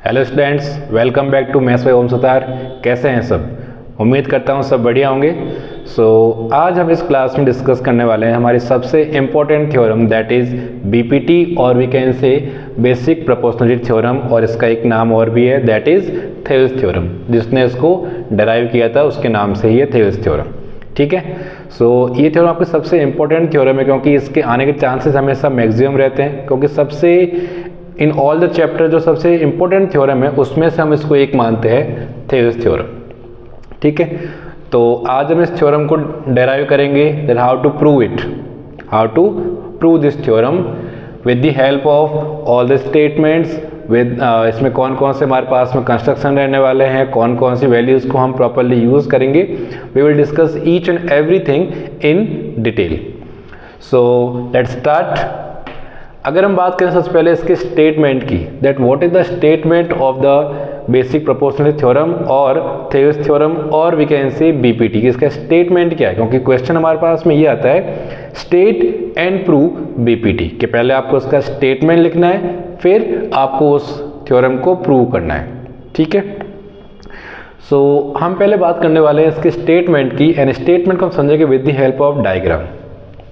Hello students, welcome back to maths by Om Sutar. कैसे हैं सब? उम्मीद करता हूं सब बढ़िया होंगे। आज हम इस क्लास में डिस्कस करने वाले हैं हमारी सबसे important theorem, that is BPT और we can say basic proportionality theorem, और इसका एक नाम और भी है, दैट इज़ थेल्स थ्योरम। जिसने इसको डराइव किया था उसके नाम से ही है थेल्स थ्योरम। ठीक है। ये थ्योरम आपके सबसे इम्पोर्टेंट थ्योरम है क्योंकि इसके आने के चांसेस हमेशा मैक्सिमम रहते हैं, क्योंकि सबसे इन ऑल द चैप्टर जो सबसे इम्पोर्टेंट थ्योरम है उसमें से हम इसको एक मानते हैं, थेल्स थ्योरम। ठीक है। तो आज हम इस थ्योरम को डेराइव करेंगे, that how to prove it, how to prove this theorem with the help of all the statements, with इसमें कौन कौन से हमारे पास में कंस्ट्रक्शन रहने वाले हैं, कौन कौन सी वैल्यूज़ को हम प्रॉपरली यूज़ करेंगे। We will discuss each and everything in detail. Let's start. अगर हम बात करें सबसे पहले इसके स्टेटमेंट की, that what is the statement of the basic proportionality theorem और थेल्स थ्योरम, और वी कैन से बीपीटी, इसका स्टेटमेंट क्या है, क्योंकि क्वेश्चन हमारे पास में ये आता है स्टेट एंड प्रूव बीपीटी के पहले आपको उसका स्टेटमेंट लिखना है, फिर आपको उस थ्योरम को प्रूव करना है। ठीक है। हम पहले बात करने वाले हैं इसके स्टेटमेंट की, एंड स्टेटमेंट को हम समझेंगे with the help of diagram.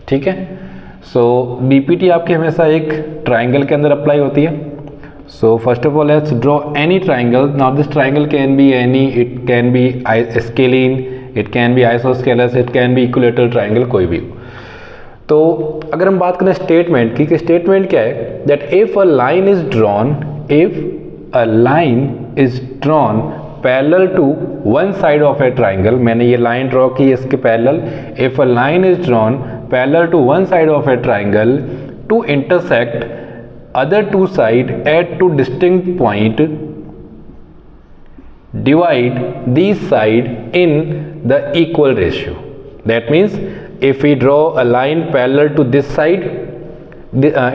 ठीक है। बीपीटी आपकी हमेशा एक ट्राइंगल के अंदर अप्लाई होती है। First of all let's draw any triangle. Now this triangle can be any, it can be scalene, it can be isosceles, it can be equilateral triangle, कोई भी। तो अगर हम बात करें स्टेटमेंट की, कि स्टेटमेंट क्या है, that if a line is drawn, if a line is drawn parallel to one side of a triangle, मैंने ये लाइन ड्रॉ की इसके parallel, if a line is drawn parallel to one side of a triangle to intersect other two sides at two distinct point, divide these side in the equal ratio. That means if we draw a line parallel to this side,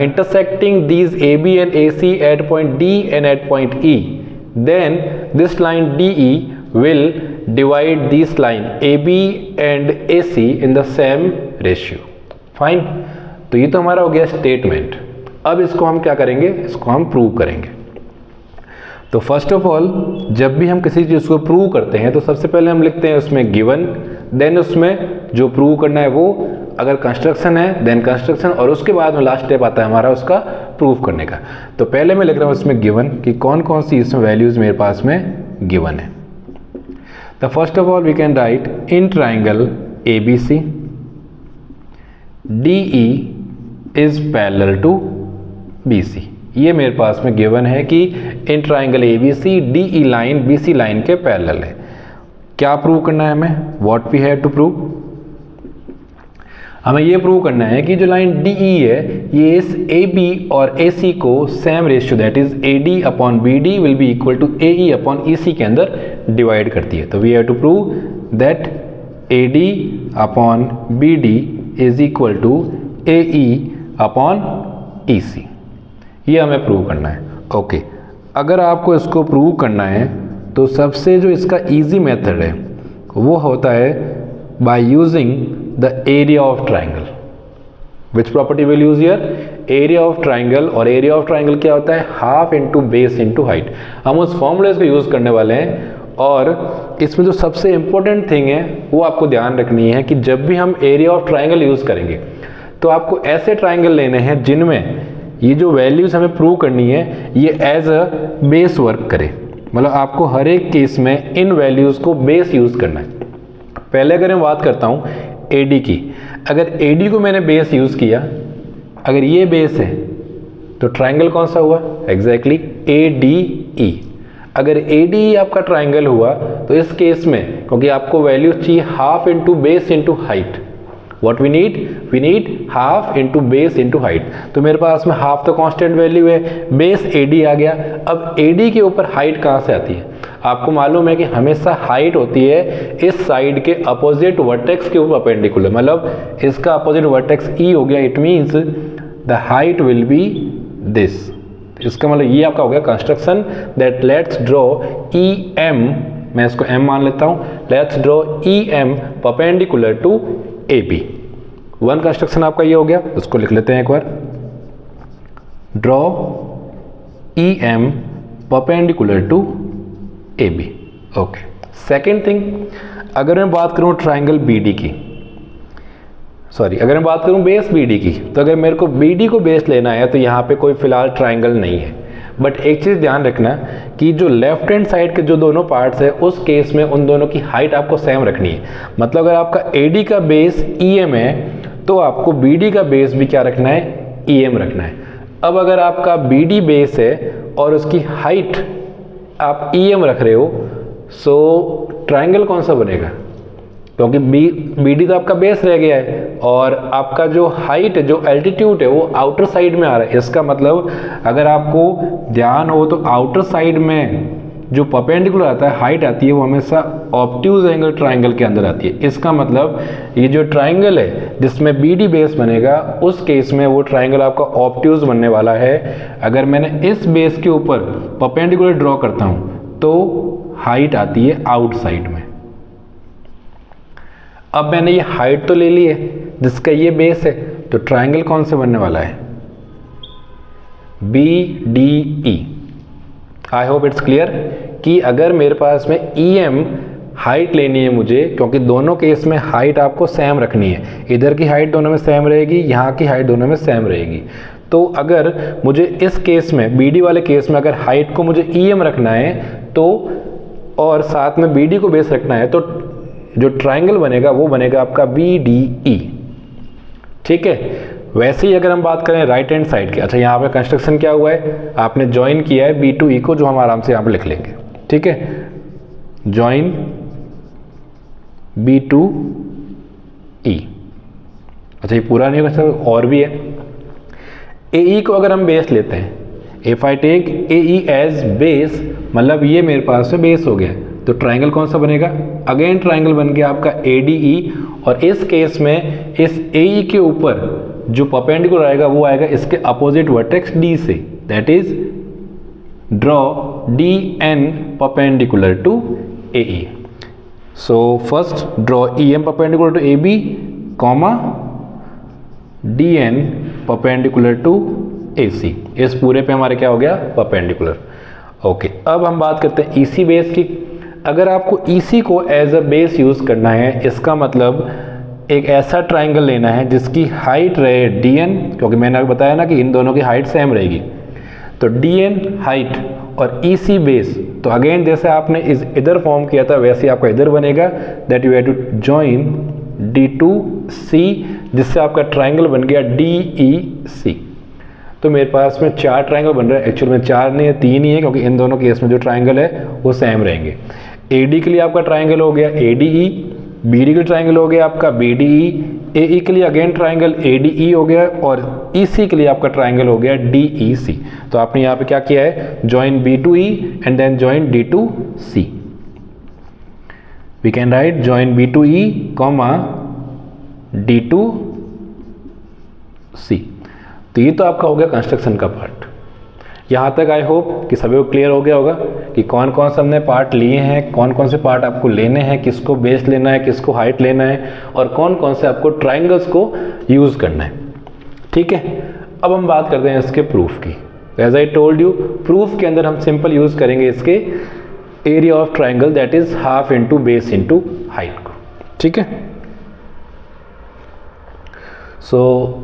intersecting these AB and AC at point D and at point E, then this line DE will divide this line AB and AC in the same ratio. Fine. तो ये तो हमारा हो गया statement. अब इसको हम क्या करेंगे, इसको हम प्रूव करेंगे। तो फर्स्ट ऑफ ऑल जब भी हम किसी चीज़ को प्रूव करते हैं तो सबसे पहले हम लिखते हैं उसमें गिवन, देन उसमें जो प्रूव करना है वो, अगर कंस्ट्रक्शन है देन कंस्ट्रक्शन, और उसके बाद में लास्ट स्टेप आता है हमारा उसका प्रूव करने का। तो पहले मैं लिख रहा हूँ इसमें गिवन, कि कौन कौन सी इसमें वैल्यूज़ मेरे पास में गिवन है। The first of all we can write in triangle ABC DE is parallel to BC। ये मेरे पास में गिवन है कि in triangle ABC DE line BC line के पैरेलल है। क्या प्रूव करना है हमें, what we have to prove, हमें ये प्रूव करना है कि जो लाइन DE है ये इस AB और AC को same ratio, that is AD upon BD will be equal to AE upon EC के अंदर डिवाइड करती है। तो we have to prove that AD upon BD is equal to AE upon EC। ये हमें prove करना है। ओके। अगर आपको इसको प्रूव करना है तो सबसे जो इसका इजी मेथड है वो होता है by using the area of triangle. Which property will use here, area of triangle. और एरिया ऑफ ट्राइंगल क्या होता है, half into base into height. हम उस फॉर्मूले को यूज करने वाले हैं, और इसमें जो सबसे इंपॉर्टेंट थिंग है वो आपको ध्यान रखनी है कि जब भी हम एरिया ऑफ ट्राइंगल यूज करेंगे तो आपको ऐसे ट्राइंगल लेने हैं जिनमें ये जो वैल्यूज हमें प्रूव करनी है ये एज अ बेस वर्क करे। मतलब आपको हर एक केस में इन वैल्यूज को बेस यूज करना है। पहले अगर मैं बात करता हूँ AD की, अगर AD को मैंने बेस यूज किया, अगर ये बेस है तो ट्राइंगल कौन सा हुआ, एग्जैक्टली ADE। अगर ADE आपका ट्राइंगल हुआ तो इस केस में, क्योंकि आपको वैल्यू चाहिए half into base into height, what we need half into base into height. तो मेरे पास में हाफ तो कांस्टेंट वैल्यू है, बेस AD आ गया। अब AD के ऊपर हाइट कहाँ से आती है, आपको मालूम है कि हमेशा हाइट होती है इस साइड के अपोजिट वर्टेक्स के ऊपर परपेंडिकुलर, मतलब इसका अपोजिट वर्टेक्स E हो गया। It means the height will be this. इसका मतलब ये आपका हो गया construction, that let's draw EM, मैं इसको M मान लेता हूँ, let's draw EM perpendicular to AB। One construction आपका ये हो गया, उसको लिख लेते हैं एक बार, draw EM perpendicular to A B. Okay, second thing, अगर मैं बात करूँ ट्राइंगल बी डी की, अगर मैं बात करूँ बेस बी डी की, तो अगर मेरे को बी डी को बेस लेना है तो यहाँ पे कोई फिलहाल ट्राइंगल नहीं है। बट एक चीज़ ध्यान रखना कि जो लेफ्ट हैंड साइड के जो दोनों पार्ट्स है उस केस में उन दोनों की हाइट आपको सेम रखनी है। मतलब अगर आपका ए डी का बेस ई एम है तो आपको बी डी का बेस भी क्या रखना है, ई एम रखना है। अब अगर आपका बी डी बेस है और उसकी हाइट आप ई एम रख रहे हो, सो ट्राइंगल कौन सा बनेगा, क्योंकि बी डी तो आपका बेस रह गया है और आपका जो हाइट है, जो एल्टीट्यूड है वो आउटर साइड में आ रहा है। इसका मतलब अगर आपको ध्यान हो तो आउटर साइड में जो परपेंडिकुलर आता है, हाइट आती है, वो हमेशा ऑब्ट्यूज एंगल ट्राइंगल के अंदर आती है। इसका मतलब ये जो ट्राइंगल है जिसमें बी डी बेस बनेगा, उस केस में वो ट्राइंगल आपका ऑब्ट्यूज बनने वाला है। अगर मैंने इस बेस के ऊपर परपेंडिकुलर ड्रॉ करता हूँ तो हाइट आती है आउटसाइड में। अब मैंने ये हाइट तो ले ली है जिसका ये बेस है, तो ट्राइंगल कौन से बनने वाला है, B D E. I hope it's clear कि अगर मेरे पास में ई एम हाइट लेनी है मुझे, क्योंकि दोनों केस में हाइट आपको सेम रखनी है, इधर की हाइट दोनों में सेम रहेगी, यहाँ की हाइट दोनों में सेम रहेगी। तो अगर मुझे इस केस में बी डी वाले केस में अगर हाइट को मुझे ई एम रखना है तो, और साथ में बी डी को बेस रखना है, तो जो ट्राइंगल बनेगा वो बनेगा आपका बी डी ई। ठीक है, वैसे ही अगर हम बात करें राइट हैंड साइड की, अच्छा यहाँ पे कंस्ट्रक्शन क्या हुआ है, आपने ज्वाइन किया है बी टू ई को, जो हम आराम से यहाँ पे लिख लेंगे। ठीक है, ज्वाइन बी टू ई। अच्छा ये पूरा नहीं होगा, और भी है। ए ई को अगर हम बेस लेते हैं, if I take A E as base, मतलब ये मेरे पास में बेस हो गया, तो ट्राइंगल कौन सा बनेगा, अगेन ट्राइंगल बन गया आपका ए डी ई। और इस केस में इस ए ई के ऊपर जो परपेंडिकुलर आएगा वो आएगा इसके अपोजिट वर्टेक्स डी से, that is draw D N perpendicular to A E. So first draw E M perpendicular to A B, comma D N perpendicular to A C. इस पूरे पे हमारे क्या हो गया, परपेंडिकुलर। ओके, अब हम बात करते हैं ईसी बेस की। अगर आपको ईसी को एज अ बेस यूज करना है, इसका मतलब एक ऐसा ट्राइंगल लेना है जिसकी हाइट रहे डी एन, क्योंकि मैंने अभी बताया ना कि इन दोनों की हाइट सेम रहेगी, तो डी एन हाइट और ईसी बेस, तो अगेन जैसे आपने इधर फॉर्म किया था वैसे आपका इधर बनेगा, that you have to join D to C, जिससे आपका ट्राइंगल बन गया डी ई सी। तो मेरे पास में 4 ट्राइंगल बन रहा है, एक्चुअल में 4 नहीं है 3 ही है, क्योंकि इन दोनों केस में जो ट्राइंगल है वो सेम रहेंगे। ए डी के लिए आपका ट्राइंगल हो गया A D E, B D के लिए ट्राइंगल हो गया आपका बी डी ई, ए ई के लिए अगेन ट्राइंगल ए डी ई हो गया, और ई सी के लिए आपका ट्राइंगल हो गया डी ई सी। तो आपने यहाँ पे क्या किया है, join B to E and then join D to C. We can write join B to E comma D to C. तो ये तो आपका हो गया कंस्ट्रक्शन का पार्ट। यहाँ तक आई होप कि सभी को क्लियर हो गया होगा कि कौन कौन से हमने पार्ट लिए हैं, कौन कौन से पार्ट आपको लेने हैं, किसको बेस लेना है, किसको हाइट लेना है, और कौन कौन से आपको ट्राइंगल्स को यूज़ करना है। ठीक है, अब हम बात करते हैं इसके प्रूफ की। As I told you, proof के अंदर हम सिंपल यूज़ करेंगे इसके area of triangle, that is half into base into height को। ठीक है, so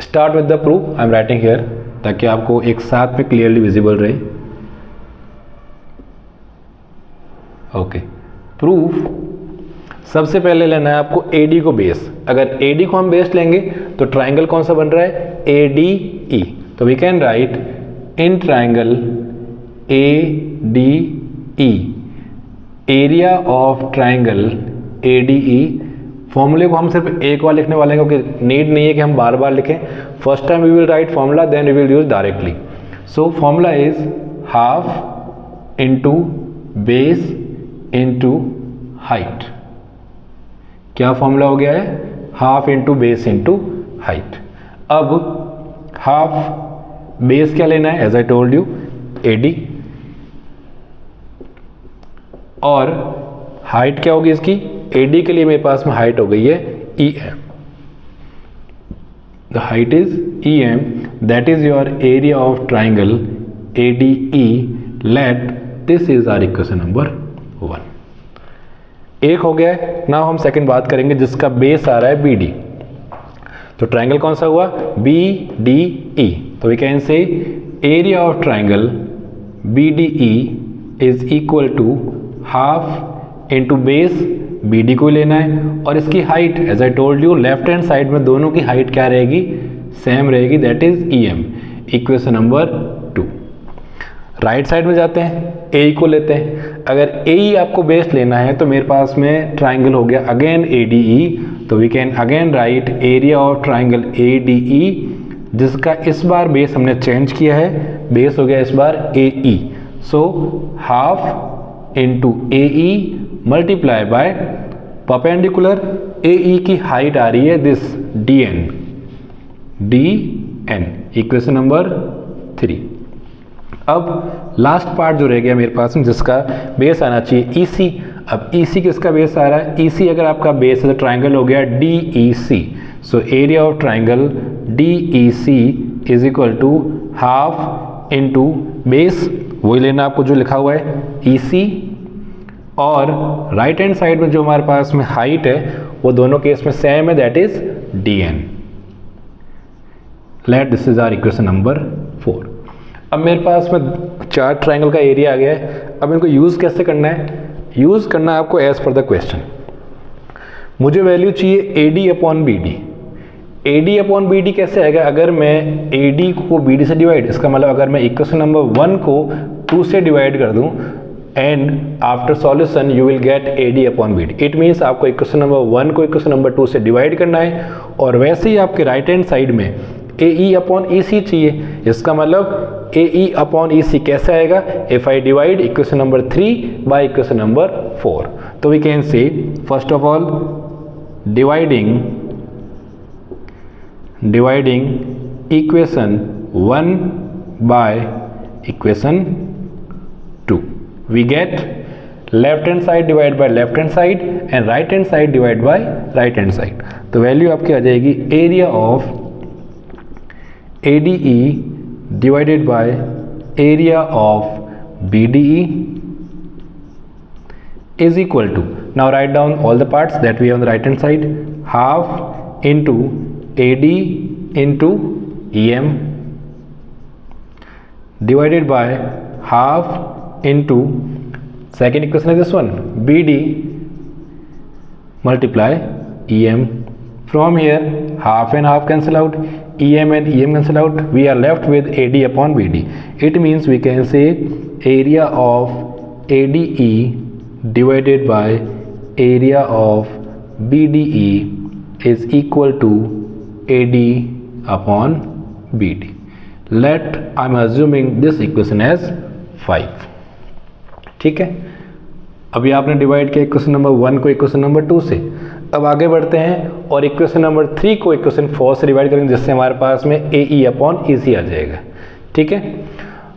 start with the proof. I am writing here ताकि आपको एक साथ में क्लियरली विजिबल रहे। ओके, प्रूफ सबसे पहले लेना है आपको ए डी को बेस। अगर ए डी को हम बेस लेंगे तो ट्राइंगल कौन सा बन रहा है, ए डी ई। तो we can write in triangle A D E, area of triangle A D E. फॉर्मूले को हम सिर्फ एक बार लिखने वाले हैं, क्योंकि नीड नहीं है कि हम बार बार लिखें। First time we will write formula, then we will use directly. So formula is half into base into height. क्या फॉर्मूला हो गया है, half into base into height. अब हाफ बेस क्या लेना है, as I told you A D, और height क्या होगी इसकी, ए डी के लिए मेरे पास में हाइट हो गई है E M. The height is E M, that is your area of triangle A D E let this is our equation number 1। एक हो गया है। नाउ हम सेकंड बात करेंगे जिसका बेस आ रहा है बी डी। तो ट्राइंगल कौन सा हुआ? B D E. तो we can say area of triangle B D E is equal to half into base, B D को लेना है, और इसकी height as I told you left hand side में दोनों की हाइट क्या रहेगी? सेम रहेगी, that is E M. Equation number 2। Right hand में जाते हैं, ए को लेते हैं। अगर ए आपको बेस लेना है तो मेरे पास में ट्राइंगल हो गया अगेन ए डी ई। तो we can again write area of triangle A D E, जिसका इस बार बेस हमने चेंज किया है, बेस हो गया इस बार A E. So half into A E multiply by perpendicular A E की हाइट आ रही है this D N, D N. Equation number 3। अब लास्ट पार्ट जो रह गया मेरे पास में जिसका बेस आना चाहिए EC। अब EC किसका बेस आ रहा है? EC अगर आपका बेस है तो ट्राइंगल हो गया DEC। So area of triangle DEC is equal to half into base, वही लेना आपको जो लिखा हुआ है EC, और राइट हैंड साइड में जो हमारे पास में हाइट है वो दोनों केस में सेम है, that is DN। Let this is our equation number 4। अब मेरे पास में 4 ट्राइंगल का एरिया आ गया है। अब इनको यूज़ कैसे करना है? यूज़ करना है आपको एज पर द क्वेश्चन। मुझे वैल्यू चाहिए AD upon BD। AD upon BD कैसे आएगा? अगर मैं AD को BD से डिवाइड, इसका मतलब अगर मैं इक्वेशन नंबर 1 को 2 से डिवाइड कर दूं and after solution you will get AD upon BD। It means आपको इक्वेशन नंबर 1 को इक्वेशन नंबर 2 से डिवाइड करना है, और वैसे ही आपके राइट हैंड साइड में AE अपॉन EC चाहिए। इसका मतलब AE अपॉन EC कैसे आएगा? If I divide equation number 3 by equation number 4। तो we can say first of all dividing equation 1 by equation 2, we get left hand side divide by left hand side and right hand side divide by right hand side। तो value आपकी आ जाएगी area of ADE divided by area of BDE is equal to, now write down all the parts that we have on the right hand side, half into AD into EM divided by half into second equation is this one BD multiply EM. From here half and half cancel out, EM and EM cancel out, we are left with AD upon BD. It means we can say area of ADE divided by area of BDE is equal to AD upon BD. Let I'm assuming this equation as 5। ठीक है, अभी आपने divide किया equation number 1 को equation number 2 से। अब आगे बढ़ते हैं और इक्वेशन नंबर 3 को इक्वेशन 4 से डिवाइड करेंगे, जिससे हमारे पास में AE अपॉन EC आ जाएगा। ठीक है,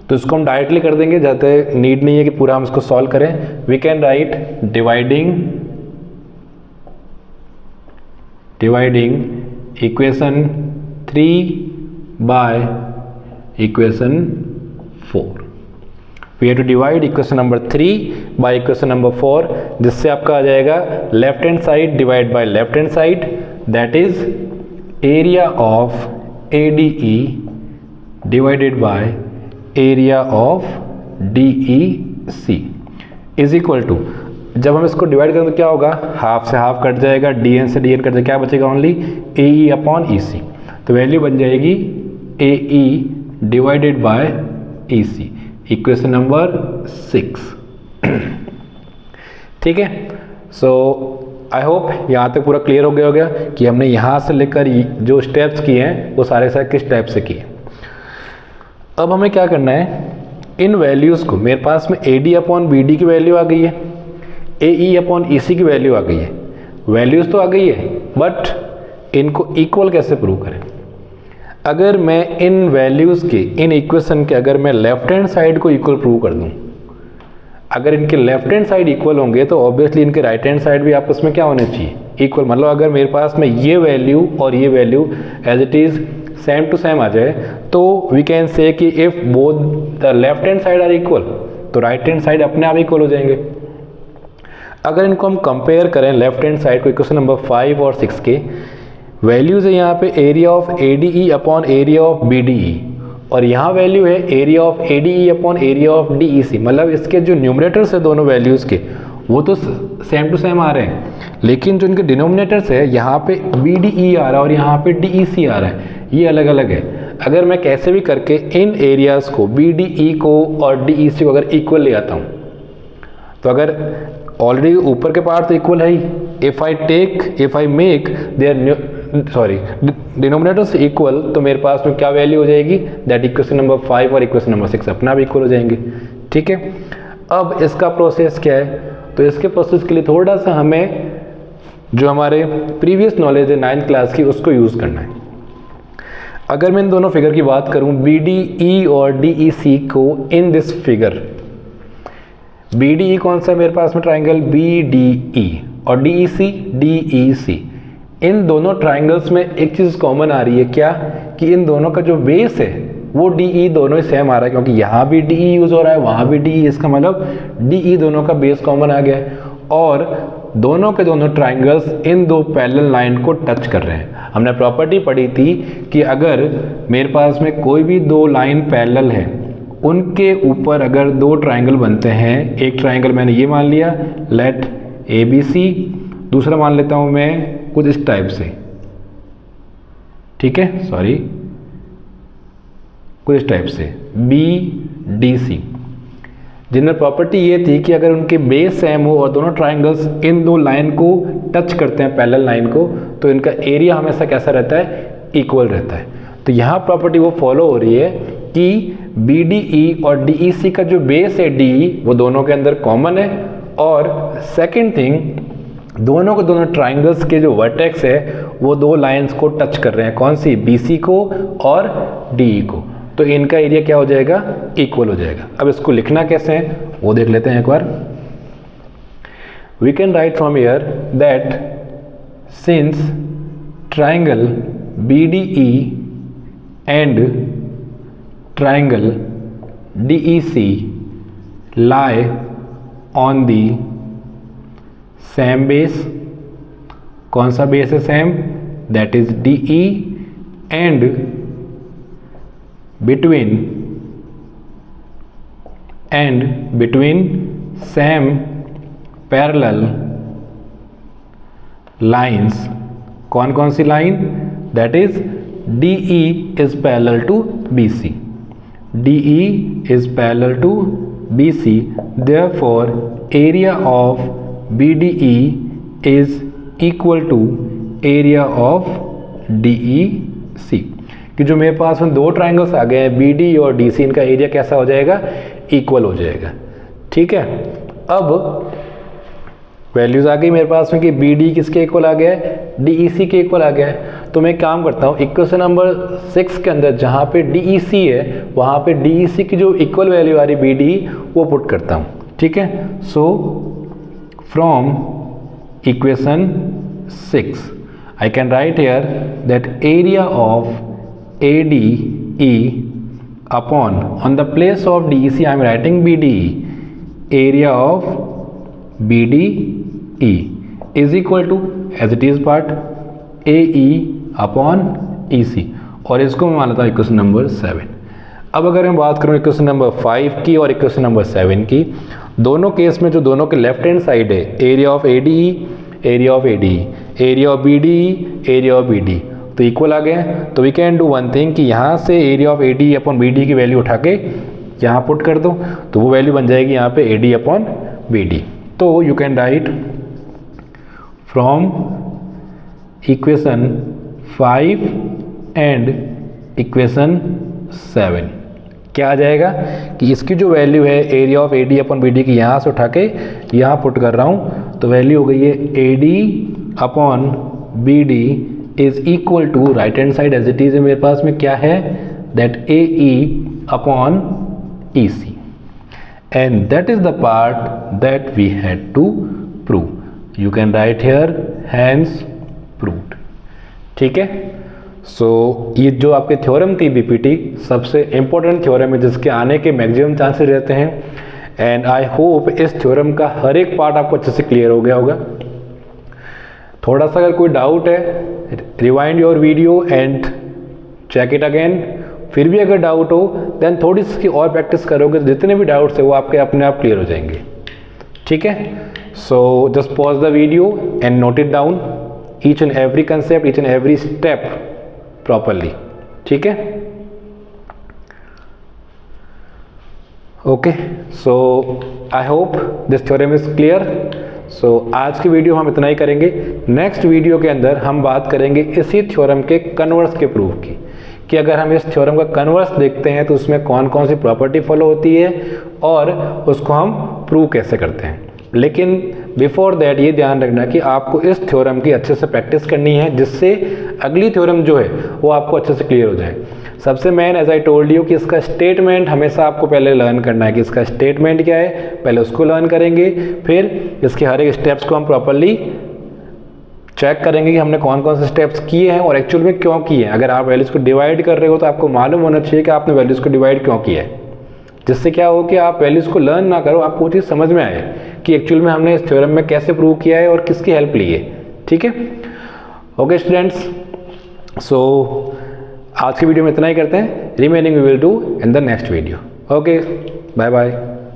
तो इसको हम डायरेक्टली कर देंगे, ज़्यादा नीड नहीं है कि पूरा हम इसको सॉल्व करें। We can write dividing equation 3 by equation 4। We have to divide equation number 3 by equation number 4, जिससे आपका आ जाएगा left hand side divide by left hand side, that is area of ADE divided by area of DEC is equal to, जब हम इसको divide करेंगे तो क्या होगा? हाफ से हाफ कट जाएगा, DN से DN कट जाएगा, क्या बचेगा? Only AE upon EC। तो वैल्यू बन जाएगी AE divided by EC, equation number 6। ठीक है, सो आई होप यहाँ तक पूरा क्लियर हो गया कि हमने यहाँ से लेकर जो स्टेप्स किए हैं वो सारे किस टाइप से किए। अब हमें क्या करना है, इन वैल्यूज़ को, मेरे पास में AD अपॉन BD की वैल्यू आ गई है, AE अपॉन EC की वैल्यू आ गई है, वैल्यूज़ तो आ गई है, बट इनको इक्वल कैसे प्रूव करें? अगर मैं इन वैल्यूज़ के, इन इक्वेशन के अगर मैं लेफ्ट हैंड साइड को इक्वल प्रूव कर दूं, अगर इनके लेफ्ट हैंड साइड इक्वल होंगे तो ऑब्वियसली इनके राइट हैंड साइड भी आपस में क्या होने चाहिए? इक्वल। मतलब अगर मेरे पास में ये वैल्यू और ये value as it is same to same आ जाए, तो वी कैन से कि if both the left hand side are equal, तो राइट हैंड साइड अपने आप इक्वल हो जाएंगे। अगर इनको हम कंपेयर करें लेफ्ट हैंड साइड को इक्वेशन नंबर 5 और 6 के, वैल्यूज़ है यहाँ पे area of ADE upon area of BDE, और यहाँ वैल्यू है area of ADE upon area of DEC। मतलब इसके जो न्यूमरेटर्स है दोनों वैल्यूज़ के वो तो सेम टू सेम आ रहे हैं, लेकिन जो इनके डिनोमिनेटर्स है यहाँ पे BDE आ रहा है और यहाँ पे DEC आ रहा है, ये अलग अलग है। अगर मैं कैसे भी करके इन एरियाज़ को BDE को और DEC को अगर इक्वल ले आता हूँ, तो अगर ऑलरेडी ऊपर के पार्ट तो इक्वल है ही, if I make their denominators equal, तो मेरे पास में क्या वैल्यू हो जाएगी, दैट इक्वेशन नंबर 5 और इक्वेशन नंबर 6 अपना भी इक्वल हो जाएंगे। ठीक है, अब इसका प्रोसेस क्या है, तो इसके प्रोसेस के लिए थोड़ा सा हमें जो हमारे प्रीवियस नॉलेज है 9th क्लास की उसको यूज़ करना है। अगर मैं इन दोनों फिगर की बात करूं BDE और DEC को, इन दिस फिगर BDE कौन सा है मेरे पास में ट्राइंगल BDE, और DEC इन दोनों ट्राइंगल्स में एक चीज़ कॉमन आ रही है क्या, कि इन दोनों का जो बेस है वो DE दोनों ही सेम आ रहा है, क्योंकि यहाँ भी DE यूज़ हो रहा है वहाँ भी DE, इसका मतलब DE दोनों का बेस कॉमन आ गया है, और दोनों के दोनों ट्राइंगल्स इन दो पैरेलल लाइन को टच कर रहे हैं। हमने प्रॉपर्टी पढ़ी थी कि अगर मेरे पास में कोई भी दो लाइन पैरेलल है, उनके ऊपर अगर दो ट्राइंगल बनते हैं, एक ट्राइंगल मैंने ये मान लिया लेट ABC, दूसरा मान लेता हूँ मैं कुछ इस टाइप से, ठीक है, सॉरी कुछ इस टाइप से BDC, जिनमें प्रॉपर्टी ये थी कि अगर उनके बेस सेम हो और दोनों ट्राइंगल्स इन दो लाइन को टच करते हैं पैरेलल लाइन को, तो इनका एरिया हमेशा कैसा रहता है, इक्वल रहता है। तो यहाँ प्रॉपर्टी वो फॉलो हो रही है कि BDE और DEC का जो बेस है DE वो दोनों के अंदर कॉमन है, और सेकंड थिंग दोनों के दोनों ट्राइंगल्स के जो वर्टेक्स है वो दो लाइंस को टच कर रहे हैं, कौन सी, BC को और DE को, तो इनका एरिया क्या हो जाएगा, इक्वल हो जाएगा। अब इसको लिखना कैसे है वो देख लेते हैं एक बार। We can write from here that since triangle BDE and triangle DEC lie on the same base, कौन सा बेस है same, that is DE, and between same parallel lines, कौन कौन सी line, that is DE is parallel to BC, DE is parallel to BC, therefore area of BDE is equal to area of DEC, कि जो मेरे पास में दो triangles आ गए हैं BDE और DC, इनका एरिया कैसा हो जाएगा, इक्वल हो जाएगा। ठीक है, अब वैल्यूज आ गई मेरे पास में कि BDE किसके इक्वल आ गया है, DEC के इक्वल आ गया है। तो मैं काम करता हूँ इक्वेशन नंबर 6 के अंदर जहाँ पे DEC है वहाँ पे DEC की जो इक्वल वैल्यू आ रही BDE वो पुट करता हूँ। ठीक है, so from equation 6 I can write here that area of ADE upon, on the place of DEC I am writing BDE, area of BDE is equal to, as it is part, AE upon EC, और इसको मैं मानता हूँ equation number 7। अब अगर मैं बात करूँ इक्वेशन नंबर 5 की और इक्वेशन नंबर 7 की, दोनों केस में जो दोनों के लेफ्ट हैंड साइड है area of ADE, area of ADE, area of BDE, area of BD, तो इक्वल आ गए। तो we can do one thing कि यहाँ से area of ADE upon BD की वैल्यू उठा के यहाँ पुट कर दो, तो वो वैल्यू बन जाएगी यहाँ पे AD अपॉन BD। तो you can write from equation 5 and equation 7 क्या आ जाएगा कि इसकी जो वैल्यू है area of AD upon BD की यहाँ से उठा के यहाँ पुट कर रहा हूँ, तो वैल्यू हो गई है AD upon BD is equal to, right hand side as it is है मेरे पास में क्या है, that AE upon EC, and that is the part that we had to prove. You can write here hence proved. ठीक है, सो ये जो आपके थ्योरम थी BPT सबसे इंपॉर्टेंट थ्योरम है जिसके आने के मैक्सिमम चांसेस रहते हैं। एंड आई होप इस थ्योरम का हर एक पार्ट आपको अच्छे से क्लियर हो गया होगा। थोड़ा सा अगर कोई डाउट है, rewind your video and check it again. फिर भी अगर डाउट हो देन थोड़ी सी इसकी और प्रैक्टिस करोगे तो जितने भी डाउट्स है वो आपके अपने आप क्लियर हो जाएंगे। ठीक है, so just pause the video and note it down, each and every concept, each and every step properly. ठीक है, okay, so I hope this theorem is clear. So आज की वीडियो हम इतना ही करेंगे। नेक्स्ट वीडियो के अंदर हम बात करेंगे इसी थ्योरम के कन्वर्स के प्रूफ की, कि अगर हम इस थ्योरम का कन्वर्स देखते हैं तो उसमें कौन कौन सी प्रॉपर्टी फॉलो होती है और उसको हम प्रूव कैसे करते हैं। लेकिन बिफोर दैट ये ध्यान रखना कि आपको इस थ्योरम की अच्छे से प्रैक्टिस करनी है, जिससे अगली थ्योरम जो है वो आपको अच्छे से क्लियर हो जाए। सबसे main as I told you कि इसका स्टेटमेंट हमेशा आपको पहले लर्न करना है कि इसका स्टेटमेंट क्या है, पहले उसको लर्न करेंगे, फिर इसके हर एक स्टेप्स को हम प्रॉपरली चेक करेंगे कि हमने कौन कौन से स्टेप्स किए हैं और एक्चुअल में क्यों किए हैं। अगर आप वैल्यूज़ को डिवाइड कर रहे हो तो आपको मालूम होना चाहिए कि आपने वैल्यूज़ को डिवाइड क्यों किया है, जिससे क्या हो कि आप वैल्यूज़ को लर्न ना करो, आपको वो चीज़ समझ में आए कि एक्चुअल में हमने इस थ्योरम में कैसे प्रूव किया है और किसकी हेल्प ली है। ठीक है, ओके स्टूडेंट्स, सो आज की वीडियो में इतना ही करते हैं। Remaining we will do in the next video. Okay, bye bye.